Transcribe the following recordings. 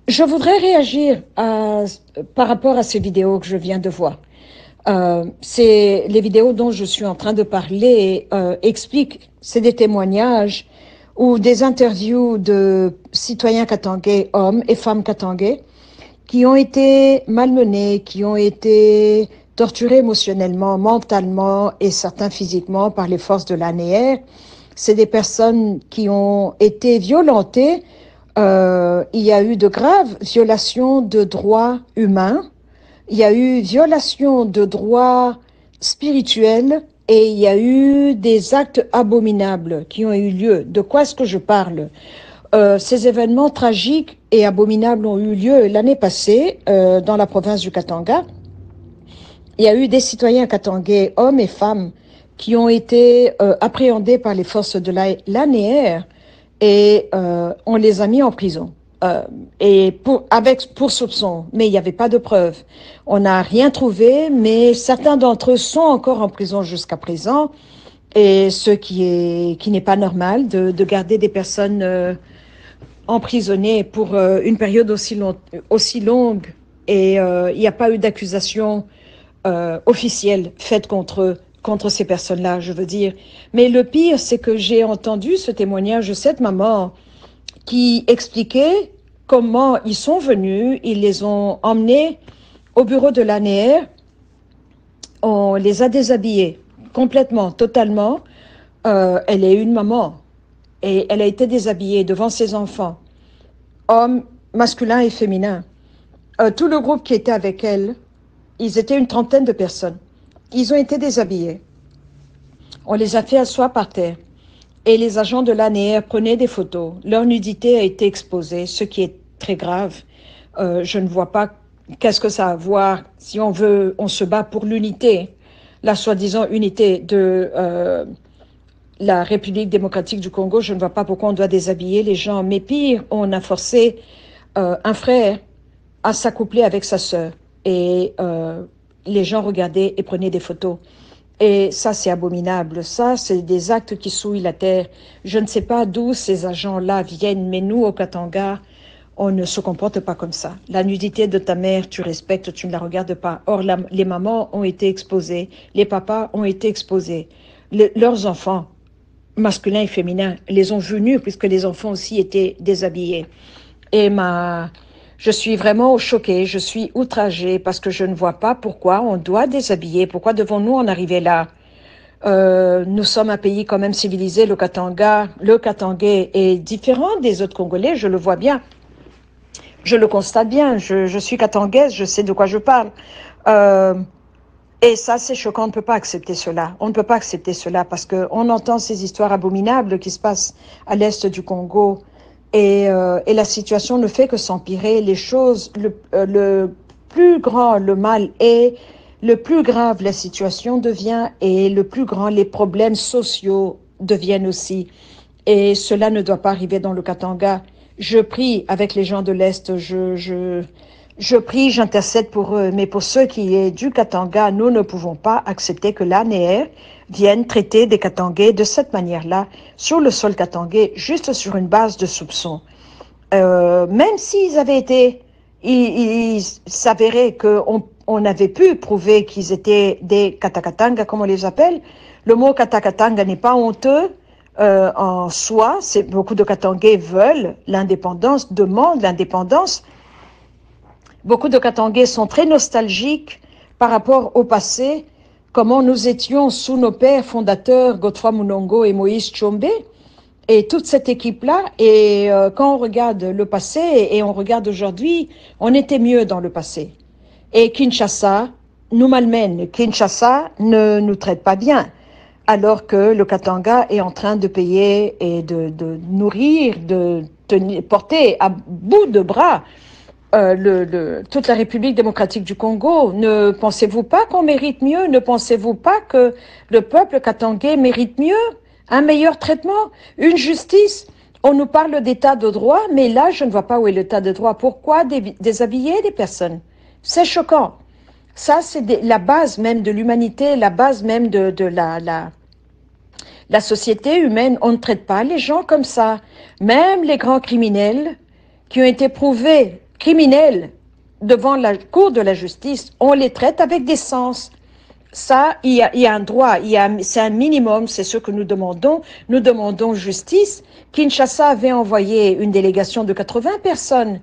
Je voudrais réagir par rapport à ces vidéos que je viens de voir. C'est les vidéos dont je suis en train de parler expliquent, c'est des témoignages ou des interviews de citoyens katangais, hommes et femmes katangais, qui ont été malmenés, qui ont été torturés émotionnellement, mentalement et certains physiquement par les forces de l'ANR. C'est des personnes qui ont été violentées. Il y a eu de graves violations de droits humains, il y a eu violation de droits spirituels et il y a eu des actes abominables qui ont eu lieu. De quoi est-ce que je parle? Ces événements tragiques et abominables ont eu lieu l'année passée dans la province du Katanga. Il y a eu des citoyens katangais, hommes et femmes, qui ont été appréhendés par les forces de l'ANR et on les a mis en prison. Et pour soupçon, mais il n'y avait pas de preuves. On n'a rien trouvé, mais certains d'entre eux sont encore en prison jusqu'à présent. Et ce qui n'est pas normal de garder des personnes emprisonnées pour une période aussi longue. Et il n'y a pas eu d'accusation officielle faite contre ces personnes-là, je veux dire. Mais le pire, c'est que j'ai entendu ce témoignage de cette maman qui expliquait comment ils sont venus, ils les ont emmenés au bureau de l'ANR, on les a déshabillés complètement, totalement. Elle est une maman et elle a été déshabillée devant ses enfants, hommes, masculins et féminins. Tout le groupe qui était avec elle, ils étaient une trentaine de personnes. Ils ont été déshabillés. On les a fait asseoir par terre. Et les agents de l'ANR prenaient des photos. Leur nudité a été exposée, ce qui est très grave. Je ne vois pas qu'est-ce que ça a à voir. Si on se bat pour l'unité, la soi-disant unité de la République démocratique du Congo. Je ne vois pas pourquoi on doit déshabiller les gens. Mais pire, on a forcé un frère à s'accoupler avec sa sœur. Et les gens regardaient et prenaient des photos. Et ça, c'est abominable. Ça, c'est des actes qui souillent la terre. Je ne sais pas d'où ces agents-là viennent, mais nous, au Katanga, on ne se comporte pas comme ça. La nudité de ta mère, tu respectes, tu ne la regardes pas. Or, les mamans ont été exposées, les papas ont été exposés. Leurs enfants, masculins et féminins, les ont vus nus, puisque les enfants aussi étaient déshabillés. Et je suis vraiment choquée, je suis outragée parce que je ne vois pas pourquoi on doit déshabiller, pourquoi devons-nous en arriver là. Nous sommes un pays quand même civilisé, le Katanga. Le Katangais est différent des autres Congolais, je le vois bien. Je le constate bien, je suis katangaise, je sais de quoi je parle. Euh, et ça, c'est choquant, on ne peut pas accepter cela. On ne peut pas accepter cela parce qu'on entend ces histoires abominables qui se passent à l'est du Congo. Et la situation ne fait que s'empirer. Les choses, le plus grand le mal est, le plus grave la situation devient et le plus grand les problèmes sociaux deviennent aussi. Et cela ne doit pas arriver dans le Katanga. Je prie avec les gens de l'Est, je prie, j'intercède pour eux, mais pour ceux qui est du Katanga, nous ne pouvons pas accepter que l'ANR vienne traiter des Katangais de cette manière-là, sur le sol katangais, juste sur une base de soupçons. Même s'ils avaient été, il s'avérait qu'on avait pu prouver qu'ils étaient des Katakatanga, comme on les appelle. Le mot Katakatanga n'est pas honteux en soi. Beaucoup de Katangais veulent l'indépendance, demandent l'indépendance. Beaucoup de Katangais sont très nostalgiques par rapport au passé, comment nous étions sous nos pères fondateurs, Godefroy Munongo et Moïse Tshombe, et toute cette équipe-là. Et quand on regarde le passé et on regarde aujourd'hui, on était mieux dans le passé. Et Kinshasa nous malmène. Kinshasa ne nous traite pas bien, alors que le Katanga est en train de payer et de nourrir, porter à bout de bras toute la République démocratique du Congo. Ne pensez-vous pas qu'on mérite mieux? Ne pensez-vous pas que le peuple katangais mérite mieux? Un meilleur traitement? Une justice? On nous parle d'état de droit, mais là, je ne vois pas où est l'état de droit. Pourquoi déshabiller les personnes? C'est choquant. Ça, c'est la base même de l'humanité, la base même de la société humaine. On ne traite pas les gens comme ça. Même les grands criminels qui ont été prouvés criminels devant la cour de la justice, on les traite avec décence. Ça, il y a un droit, c'est un minimum, c'est ce que nous demandons. Nous demandons justice. Kinshasa avait envoyé une délégation de 80 personnes.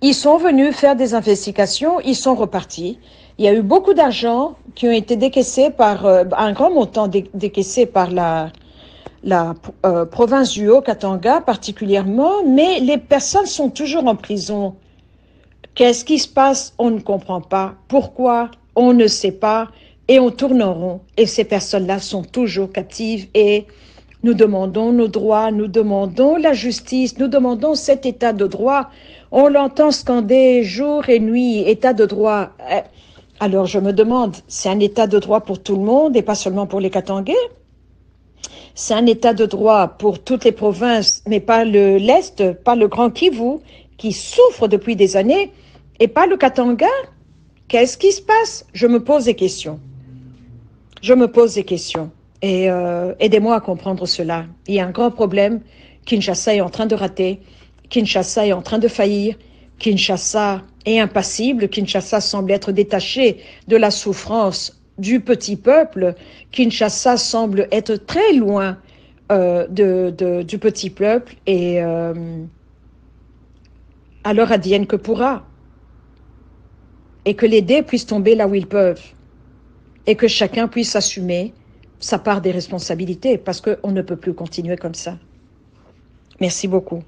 Ils sont venus faire des investigations, ils sont repartis. Il y a eu beaucoup d'argent qui ont été décaissés par, un grand montant décaissé par la province du Haut-Katanga particulièrement, mais les personnes sont toujours en prison. Qu'est-ce qui se passe? On ne comprend pas. Pourquoi? On ne sait pas. Et on tourne en rond. Et ces personnes-là sont toujours captives. Et nous demandons nos droits, nous demandons la justice, nous demandons cet état de droit. On l'entend scander jour et nuit, état de droit. Alors je me demande, c'est un état de droit pour tout le monde et pas seulement pour les Katangais? C'est un état de droit pour toutes les provinces, mais pas l'Est, pas le Grand Kivu, qui souffre depuis des années, et pas le Katanga? Qu'est-ce qui se passe? Je me pose des questions. Je me pose des questions. Et aidez-moi à comprendre cela. Il y a un grand problème. Kinshasa est en train de rater. Kinshasa est en train de faillir. Kinshasa est impassible. Kinshasa semble être détaché de la souffrance du petit peuple. Kinshasa semble être très loin du petit peuple. Et alors advienne que pourra. Et que les dés puissent tomber là où ils peuvent. Et que chacun puisse assumer sa part des responsabilités, parce qu'on ne peut plus continuer comme ça. Merci beaucoup.